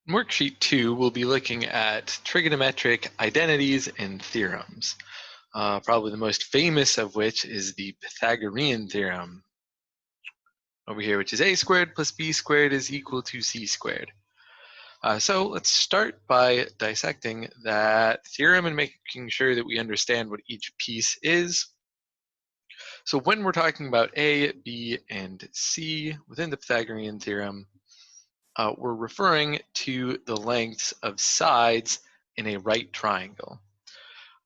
In Worksheet 2, we'll be looking at trigonometric identities and theorems, probably the most famous of which is the Pythagorean theorem over here, which is a squared plus b squared is equal to c squared. So let's start by dissecting that theorem and making sure that we understand what each piece is. So when we're talking about a, b, and c within the Pythagorean theorem, we're referring to the lengths of sides in a right triangle.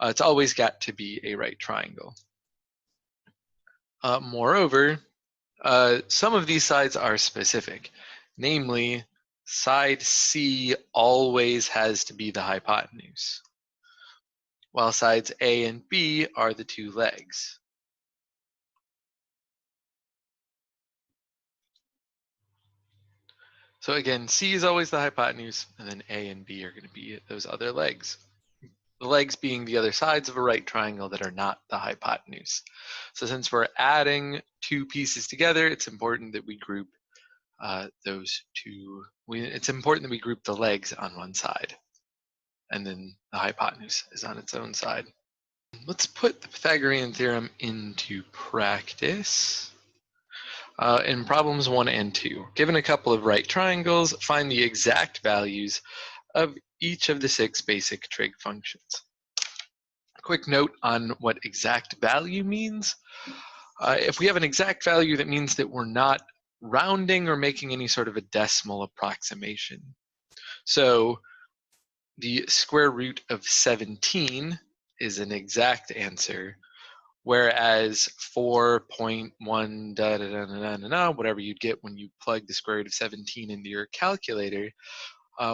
It's always got to be a right triangle. Moreover, some of these sides are specific. Namely, side C always has to be the hypotenuse, while sides A and B are the two legs. So again, C is always the hypotenuse, and then A and B are going to be those other legs. The legs being the other sides of a right triangle that are not the hypotenuse. So since we're adding two pieces together, it's important that we group those two. It's important that we group the legs on one side, and then the hypotenuse is on its own side. Let's put the Pythagorean theorem into practice. In problems 1 and 2, given a couple of right triangles, find the exact values of each of the 6 basic trig functions. A quick note on what exact value means. If we have an exact value, that means that we're not rounding or making any sort of a decimal approximation. So the square root of 17 is an exact answer, whereas 4.1 da, da, da, da, da, da, whatever you'd get when you plug the square root of 17 into your calculator,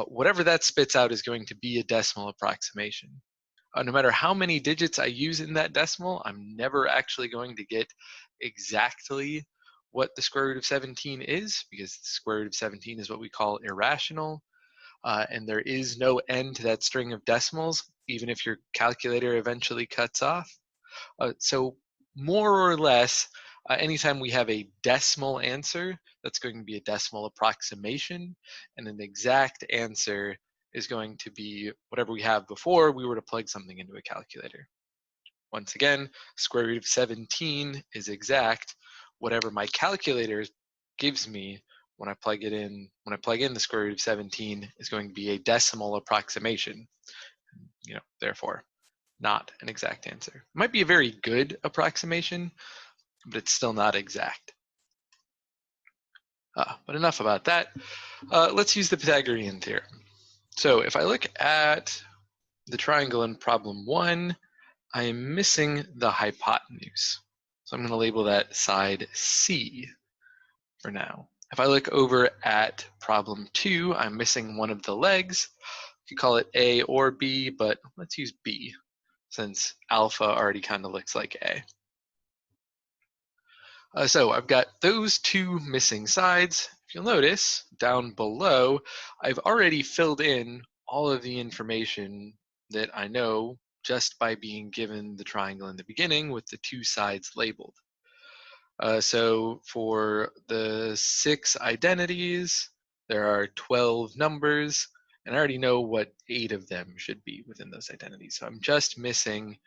whatever that spits out is going to be a decimal approximation. No matter how many digits I use in that decimal, I'm never actually going to get exactly what the square root of 17 is, because the square root of 17 is what we call irrational, and there is no end to that string of decimals, even if your calculator eventually cuts off. So more or less, anytime we have a decimal answer, that's going to be a decimal approximation, and an exact answer is going to be whatever we have before we were to plug something into a calculator. Once again, square root of 17 is exact. Whatever my calculator gives me when I plug it in, when I plug in the square root of 17 is going to be a decimal approximation. Therefore, not an exact answer. It might be a very good approximation, but it's still not exact. But enough about that. Let's use the Pythagorean theorem. So if I look at the triangle in problem 1, I am missing the hypotenuse. So I'm going to label that side C for now. If I look over at problem 2, I'm missing one of the legs. You could call it A or B, but let's use B, since alpha already kind of looks like A. So I've got those two missing sides. If you'll notice, down below, I've already filled in all of the information that I know just by being given the triangle in the beginning with the two sides labeled. So for the 6 identities, there are 12 numbers, and I already know what 8 of them should be within those identities. So I'm just missing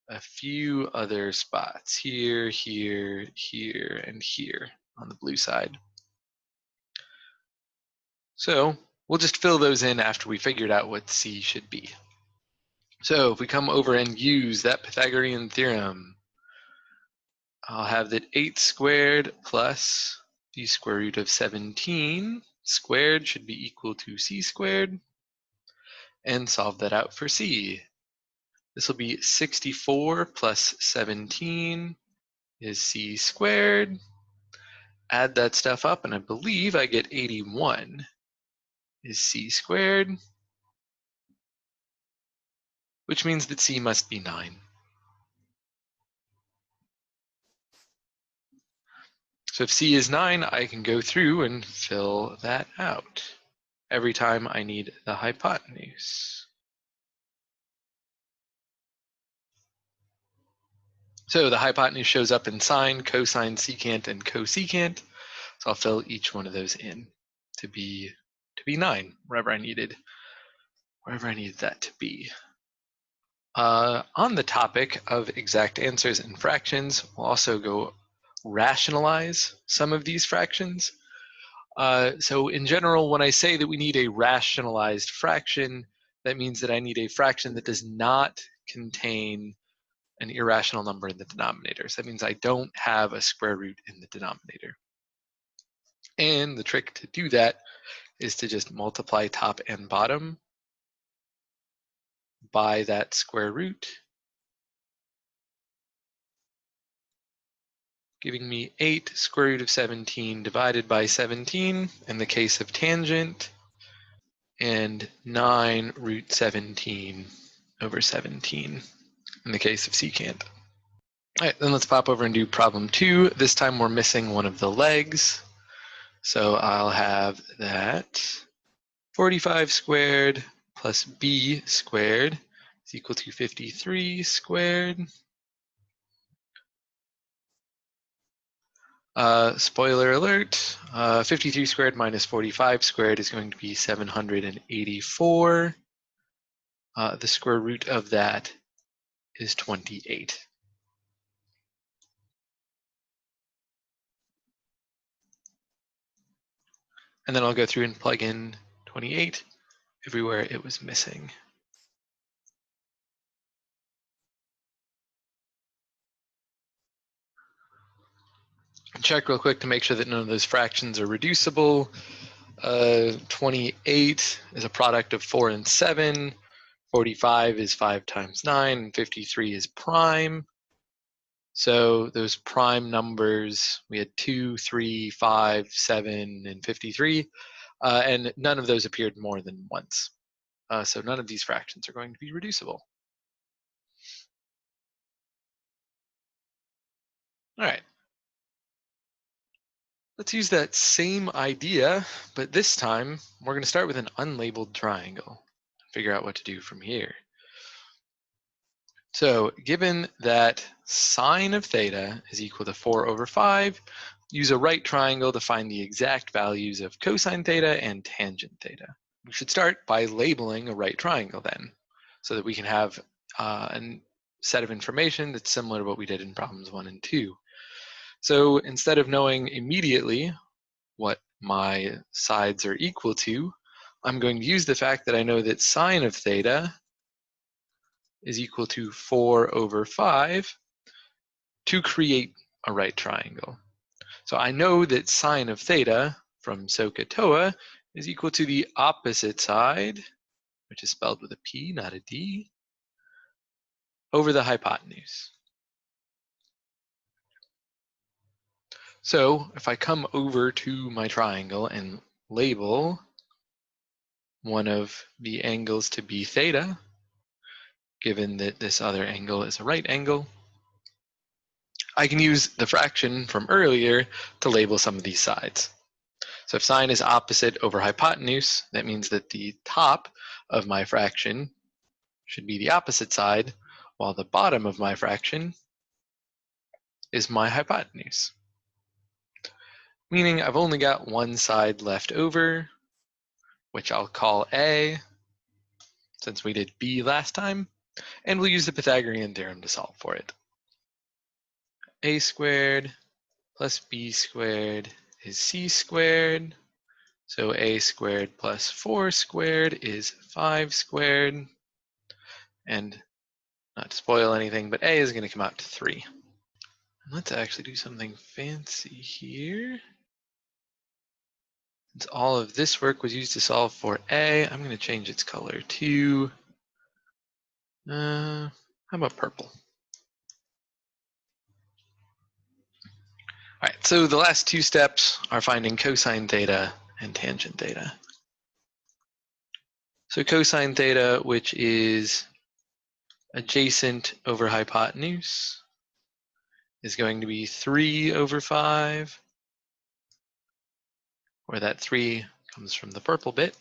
a few other spots here, here, here, and here on the blue side. So we'll just fill those in after we figured out what C should be. So if we come over and use that Pythagorean theorem, I'll have that 8 squared plus the square root of 17 squared should be equal to C squared, and solve that out for C. This will be 64 plus 17 is C squared. Add that stuff up, and I believe I get 81 is C squared, which means that C must be 9. So if C is 9, I can go through and fill that out every time I need the hypotenuse. So the hypotenuse shows up in sine, cosine, secant, and cosecant. So I'll fill each one of those in to be to be 9, wherever I needed that to be. On the topic of exact answers and fractions, we'll also go rationalize some of these fractions. So in general, when I say that we need a rationalized fraction, that means that I need a fraction that does not contain an irrational number in the denominator. So that means I don't have a square root in the denominator. And the trick to do that is to just multiply top and bottom by that square root, giving me 8 square root of 17 divided by 17 in the case of tangent, and 9 root 17 over 17 in the case of secant. All right, then let's pop over and do problem 2. This time we're missing one of the legs. So I'll have that 45 squared plus b squared is equal to 53 squared. Spoiler alert, 53 squared minus 45 squared is going to be 784. The square root of that is 28. And then I'll go through and plug in 28 everywhere it was missing. Check real quick to make sure that none of those fractions are reducible. 28 is a product of 4 and 7. 45 is 5 times 9, and 53 is prime. So those prime numbers, we had 2, 3, 5, 7, and 53, and none of those appeared more than once. So none of these fractions are going to be reducible. All right. Let's use that same idea, but this time we're going to start with an unlabeled triangle and figure out what to do from here. So given that sine of theta is equal to 4 over 5, use a right triangle to find the exact values of cosine theta and tangent theta. We should start by labeling a right triangle then, so that we can have a set of information that's similar to what we did in problems 1 and 2. So instead of knowing immediately what my sides are equal to, I'm going to use the fact that I know that sine of theta is equal to 4 over 5 to create a right triangle. So I know that sine of theta from SOHCAHTOA is equal to the opposite side, which is spelled with a P, not a D, over the hypotenuse. So if I come over to my triangle and label one of the angles to be theta, given that this other angle is a right angle, I can use the fraction from earlier to label some of these sides. So if sine is opposite over hypotenuse, that means that the top of my fraction should be the opposite side, while the bottom of my fraction is my hypotenuse. Meaning I've only got one side left over, which I'll call A, since we did B last time, and we'll use the Pythagorean theorem to solve for it. A squared plus B squared is C squared. So A squared plus 4 squared is 5 squared. And not to spoil anything, but A is going to come out to 3. Let's actually do something fancy here. Since all of this work was used to solve for A, I'm going to change its color to, how about purple? All right, so the last two steps are finding cosine theta and tangent theta. So cosine theta, which is adjacent over hypotenuse, is going to be 3 over 5, where that 3 comes from the purple bit.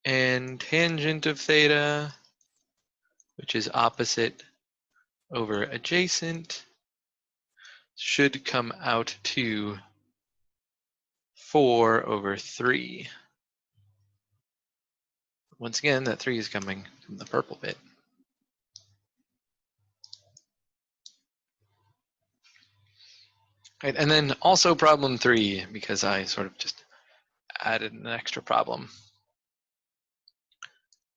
And tangent of theta, which is opposite over adjacent, should come out to 4 over 3. Once again, that 3 is coming from the purple bit. Right, and then also problem 3, because I sort of just added an extra problem.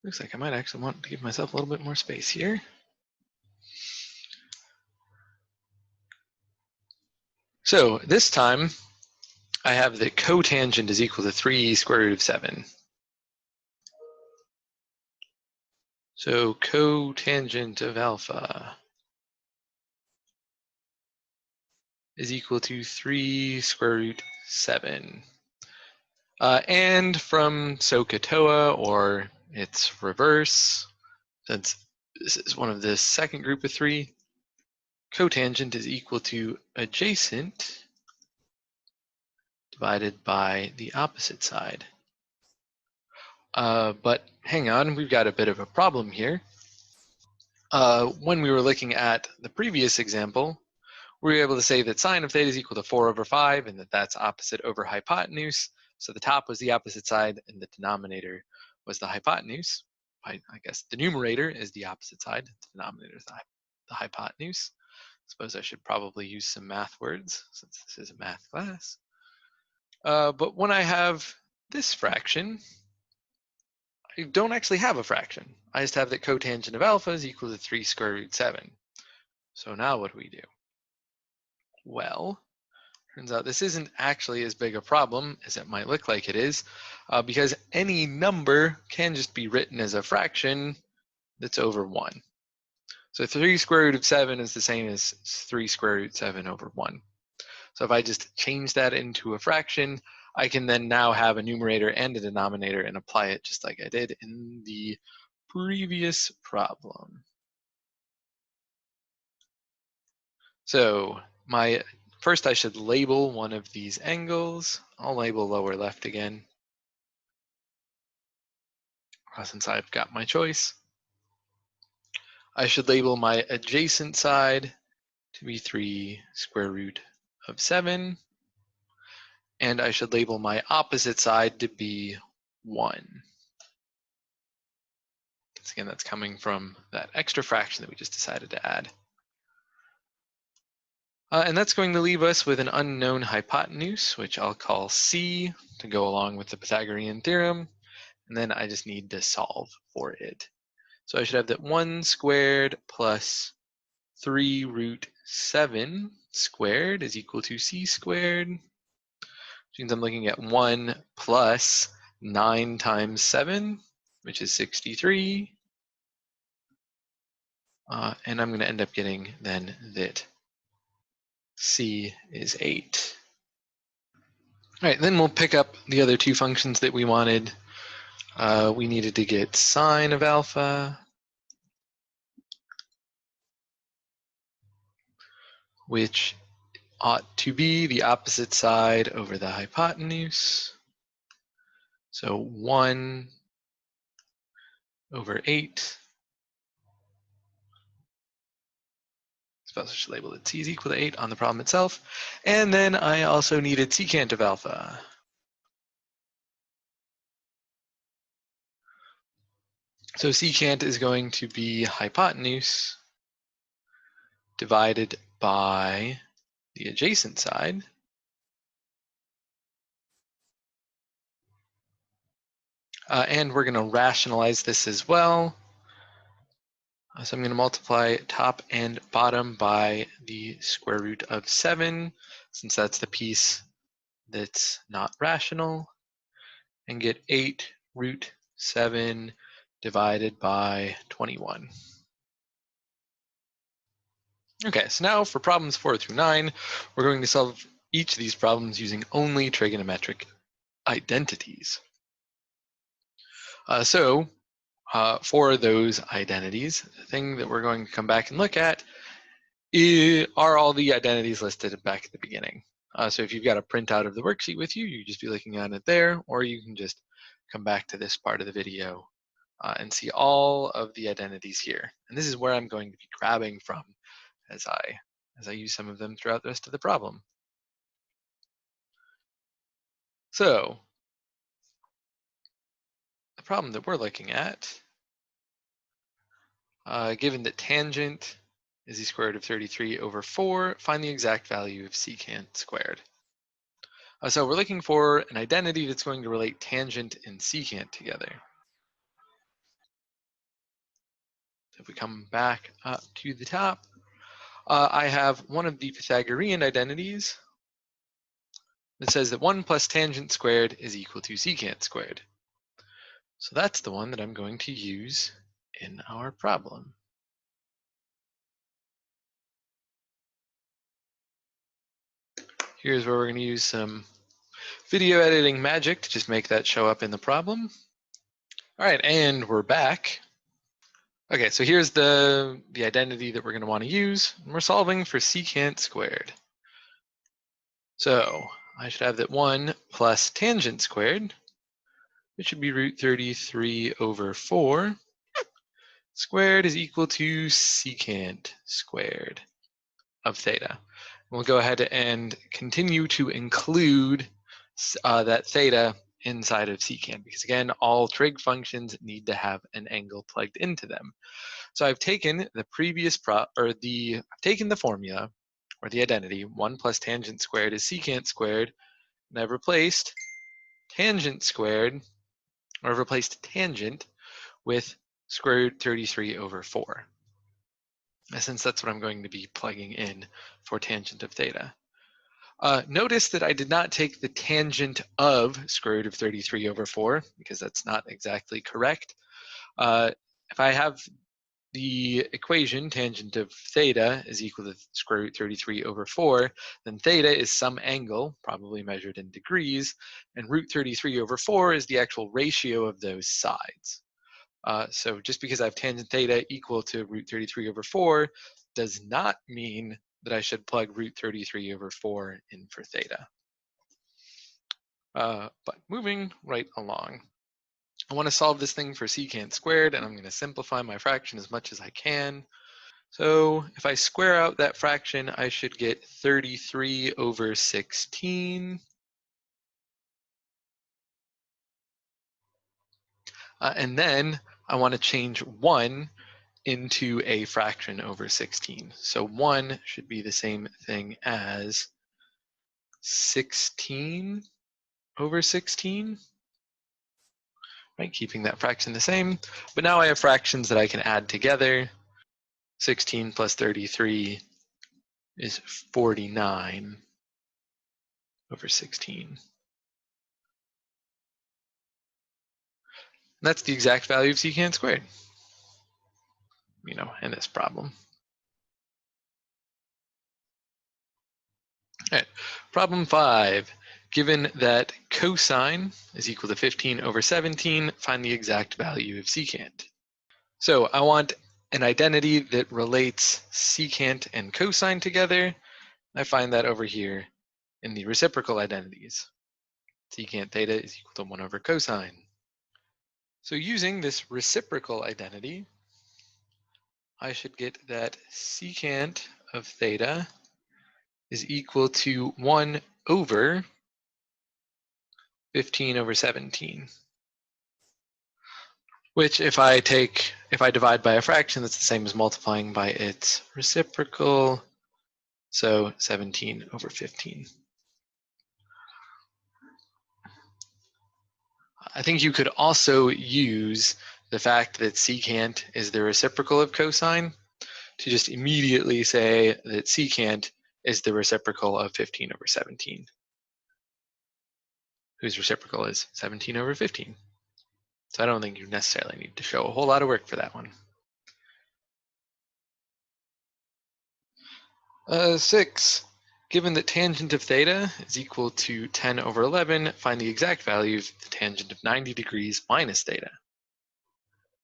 Looks like I might actually want to give myself a little bit more space here. So this time, I have that cotangent is equal to 3 square root of 7. So cotangent of alpha is equal to 3 square root 7. And from SOHCAHTOA, or its reverse, since this is one of the second group of 3, cotangent is equal to adjacent divided by the opposite side. But hang on, we've got a bit of a problem here. When we were looking at the previous example, we were able to say that sine of theta is equal to 4 over 5, and that that's opposite over hypotenuse. So the top was the opposite side, and the denominator was the hypotenuse. I guess the numerator is the opposite side, the denominator is the hypotenuse. I suppose I should probably use some math words, since this is a math class. But when I have this fraction, I don't actually have a fraction. I just have that cotangent of alpha is equal to 3 square root 7. So now what do we do? Well, turns out this isn't actually as big a problem as it might look like it is, because any number can just be written as a fraction that's over 1. So 3 square root of 7 is the same as 3 square root 7 over 1. So if I just change that into a fraction, I can then now have a numerator and a denominator and apply it just like I did in the previous problem. So first I should label one of these angles. I'll label lower left again, since I've got my choice. I should label my adjacent side to be 3 square root of 7. And I should label my opposite side to be 1. Again, that's coming from that extra fraction that we just decided to add. And that's going to leave us with an unknown hypotenuse, which I'll call C to go along with the Pythagorean theorem. And then I just need to solve for it. So I should have that 1 squared plus 3 root 7 squared is equal to C squared. Which means I'm looking at 1 plus 9 times 7, which is 63. And I'm going to end up getting then that C is 8. All right, then we'll pick up the other two functions that we wanted. We needed to get sine of alpha, which ought to be the opposite side over the hypotenuse. So 1 over 8. Suppose I should label it C is equal to 8 on the problem itself. And then I also needed secant of alpha. So secant is going to be hypotenuse divided by the adjacent side. And we're going to rationalize this as well. So I'm going to multiply top and bottom by the square root of 7, since that's the piece that's not rational, and get 8 root 7 divided by 21. Okay, so now for problems 4 through 9, we're going to solve each of these problems using only trigonometric identities. For those identities, the thing that we're going to come back and look at are all the identities listed back at the beginning. So if you've got a printout of the worksheet with you, you just be looking at it there, or you can just come back to this part of the video and see all of the identities here. And this is where I'm going to be grabbing from as I use some of them throughout the rest of the problem. So the problem that we're looking at, given that tangent is the square root of 33 over 4, find the exact value of secant squared. So we're looking for an identity that's going to relate tangent and secant together. So if we come back up to the top, I have one of the Pythagorean identities that says that 1 plus tangent squared is equal to secant squared. So that's the one that I'm going to use in our problem. Here's where we're going to use some video editing magic to just make that show up in the problem. All right, and we're back. Okay, so here's the identity that we're going to want to use. We're solving for secant squared. So I should have that 1 plus tangent squared, it should be root 33 over 4 squared is equal to secant squared of theta. We'll go ahead and continue to include that theta inside of secant, because again, all trig functions need to have an angle plugged into them. So I've taken the previous I've taken the formula, or the identity, 1 plus tangent squared is secant squared, and I've replaced tangent squared, or I've replaced tangent with square root 33 over 4. Since that's what I'm going to be plugging in for tangent of theta. Notice that I did not take the tangent of square root of 33 over 4, because that's not exactly correct. If I have the equation tangent of theta is equal to square root 33 over 4, then theta is some angle, probably measured in degrees, and root 33 over 4 is the actual ratio of those sides. So just because I have tangent theta equal to root 33 over 4 does not mean that I should plug root 33 over 4 in for theta. But moving right along, I want to solve this thing for secant squared, and I'm going to simplify my fraction as much as I can. So if I square out that fraction, I should get 33 over 16. And then I want to change 1 into a fraction over 16. So 1 should be the same thing as 16 over 16, right? Keeping that fraction the same. But now I have fractions that I can add together. 16 plus 33 is 49 over 16. And that's the exact value of secant squared, in this problem. All right, problem 5. Given that cosine is equal to 15 over 17, find the exact value of secant. So I want an identity that relates secant and cosine together. I find that over here in the reciprocal identities. Secant theta is equal to 1 over cosine. So using this reciprocal identity, I should get that secant of theta is equal to 1 over 15 over 17. Which if I divide by a fraction, that's the same as multiplying by its reciprocal. So 17 over 15. I think you could also use the fact that secant is the reciprocal of cosine to just immediately say that secant is the reciprocal of 15 over 17, whose reciprocal is 17 over 15. So I don't think you necessarily need to show a whole lot of work for that one. 6. Given that tangent of theta is equal to 10 over 11, find the exact value of the tangent of 90 degrees minus theta.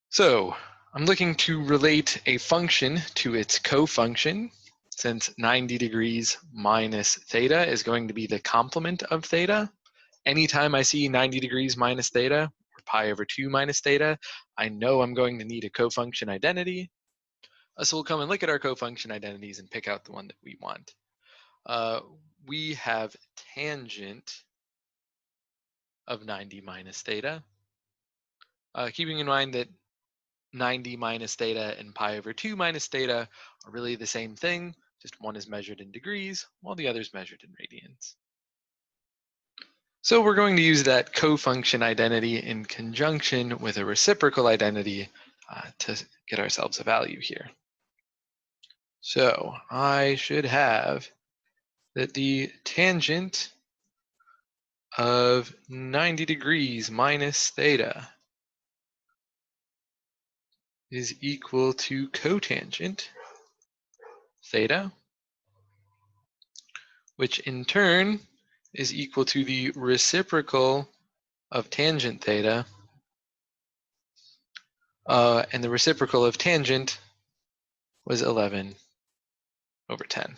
So I'm looking to relate a function to its co-function, since 90 degrees minus theta is going to be the complement of theta. Anytime I see 90 degrees minus theta, or pi over 2 minus theta, I know I'm going to need a co-function identity. So we'll come and look at our co-function identities and pick out the one that we want. We have tangent of 90 minus theta. Keeping in mind that 90 minus theta and pi over 2 minus theta are really the same thing, just one is measured in degrees while the other is measured in radians. So we're going to use that cofunction identity in conjunction with a reciprocal identity to get ourselves a value here. So I should have that the tangent of 90 degrees minus theta is equal to cotangent theta, which in turn is equal to the reciprocal of tangent theta, and the reciprocal of tangent was 11 over 10.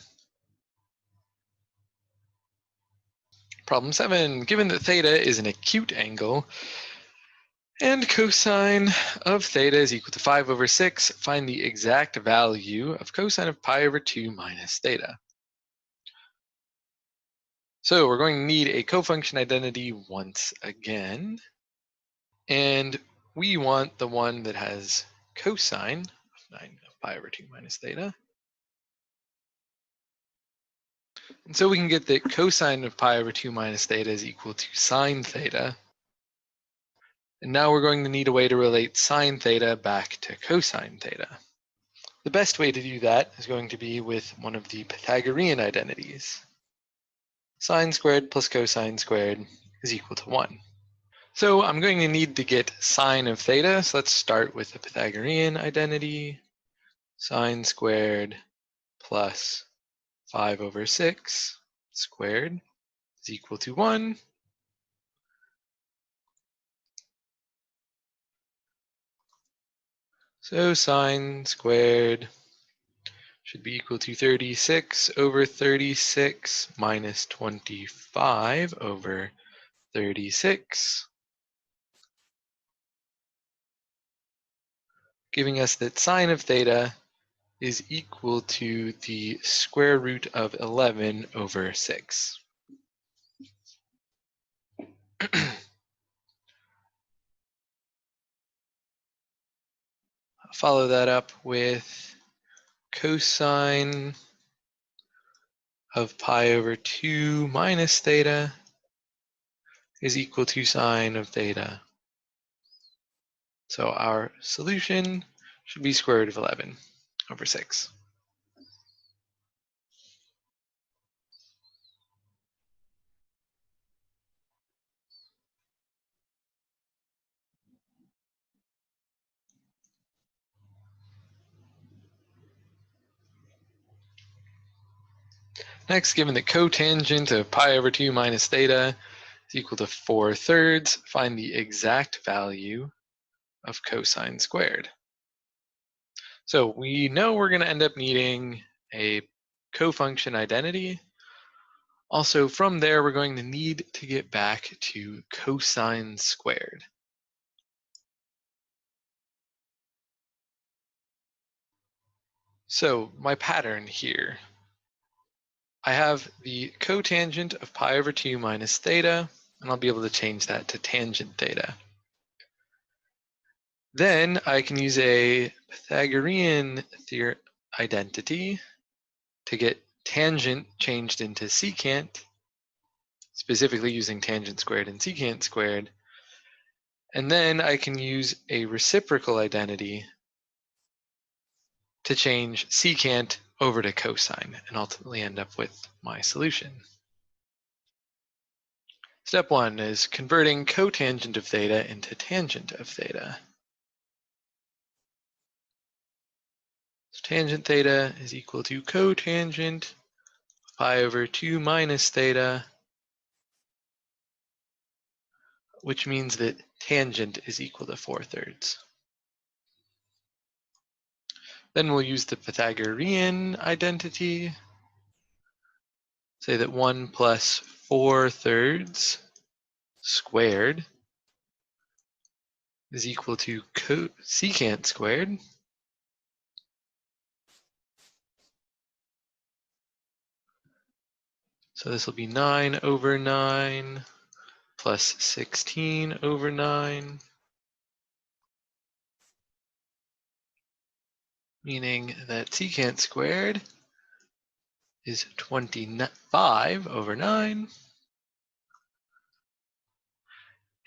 Problem 7, given that theta is an acute angle and cosine of theta is equal to 5 over 6, find the exact value of cosine of pi over 2 minus theta. So we're going to need a cofunction identity once again, and we want the one that has cosine of 9 of pi over 2 minus theta. And so we can get that cosine of pi over 2 minus theta is equal to sine theta. And now we're going to need a way to relate sine theta back to cosine theta. The best way to do that is going to be with one of the Pythagorean identities. Sine squared plus cosine squared is equal to 1. So I'm going to need to get sine of theta. So let's start with the Pythagorean identity. Sine squared plus 5 over 6 squared is equal to 1. So sine squared should be equal to 36 over 36 minus 25 over 36, giving us that sine of theta is equal to the square root of 11 over 6. Follow that up with cosine of pi over 2 minus theta is equal to sine of theta. So our solution should be square root of 11 over 6. Next, given that cotangent of pi over 2 minus theta is equal to 4/3, find the exact value of cosine squared. So we know we're going to end up needing a cofunction identity. Also, from there, we're going to need to get back to cosine squared. So my pattern here, I have the cotangent of pi over 2 minus theta, and I'll be able to change that to tangent theta. Then I can use a Pythagorean identity to get tangent changed into secant, specifically using tangent squared and secant squared. And then I can use a reciprocal identity to change secant over to cosine and ultimately end up with my solution. Step 1 is converting cotangent of theta into tangent of theta. So tangent theta is equal to cotangent pi over 2 minus theta, which means that tangent is equal to 4/3. Then we'll use the Pythagorean identity. Say that 1 plus 4/3 squared is equal to secant squared. So this will be 9 over 9 plus 16 over 9, meaning that secant squared is 25 over 9.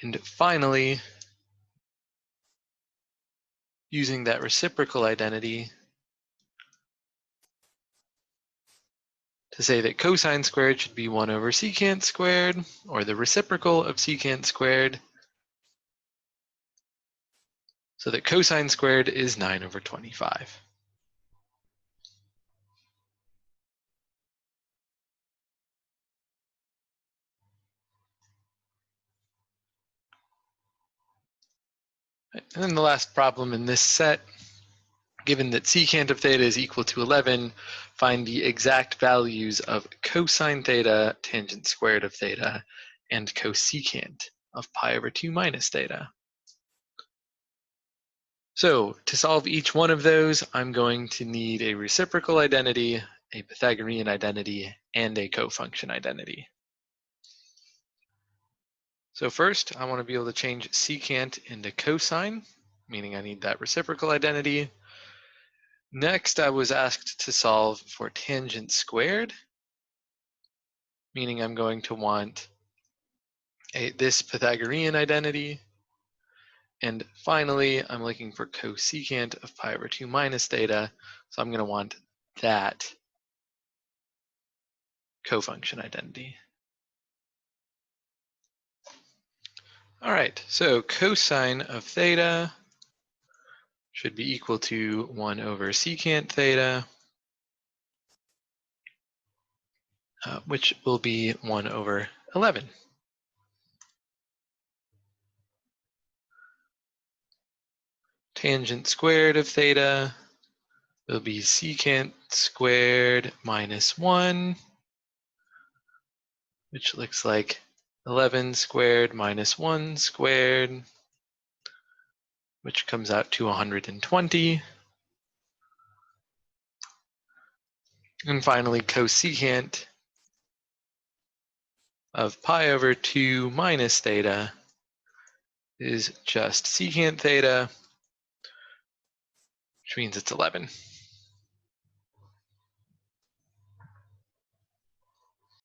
And finally, using that reciprocal identity to say that cosine squared should be 1 over secant squared, or the reciprocal of secant squared, so that cosine squared is 9 over 25. And then the last problem in this set, given that secant of theta is equal to 11, find the exact values of cosine theta, tangent squared of theta, and cosecant of pi over 2 minus theta. So to solve each one of those, I'm going to need a reciprocal identity, a Pythagorean identity, and a cofunction identity. So first, I want to be able to change secant into cosine, meaning I need that reciprocal identity. Next, I was asked to solve for tangent squared, meaning I'm going to want this Pythagorean identity. And finally, I'm looking for cosecant of pi over 2 minus theta, so I'm going to want that cofunction identity. All right, so cosine of theta should be equal to 1 over secant theta, which will be 1 over 11. Tangent squared of theta will be secant squared minus 1, which looks like 11 squared minus 1 squared, which comes out to 120. And finally, cosecant of pi over 2 minus theta is just secant theta, which means it's 11.